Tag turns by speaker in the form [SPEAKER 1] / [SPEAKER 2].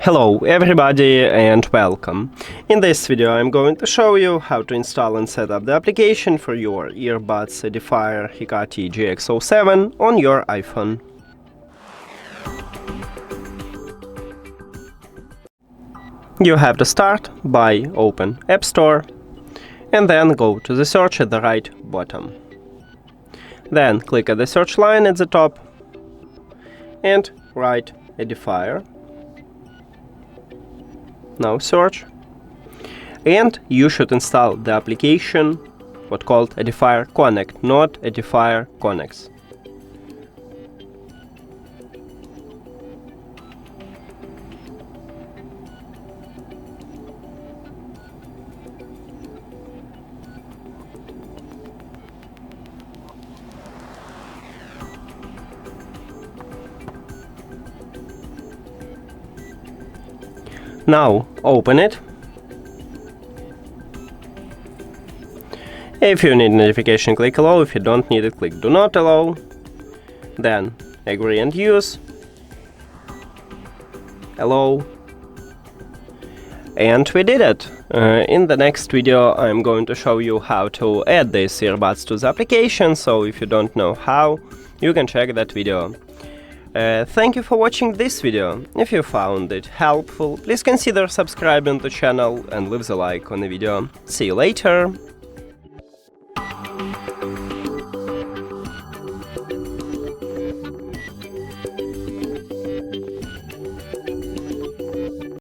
[SPEAKER 1] Hello everybody and welcome. In this video I'm going to show you how to install and set up the application for your earbuds EDIFIER HECATE GX07 on your iPhone. You have to start by open App Store and then go to the search at the right bottom. Then click at the search line at the top and write EDIFIER. Now search, and you should install the application what's called EDIFIER CONNECT, not EDIFIER CONNECT. Now open it. If you need notification, click allow. If you don't need it, click do not allow. Then agree and use. Allow. And we did it. In the next video I'm going to show you how to add these earbuds to the application, so if you don't know how, you can check that video. Thank you for watching this video. If you found it helpful, please consider subscribing to the channel and leave the like on the video. See you later!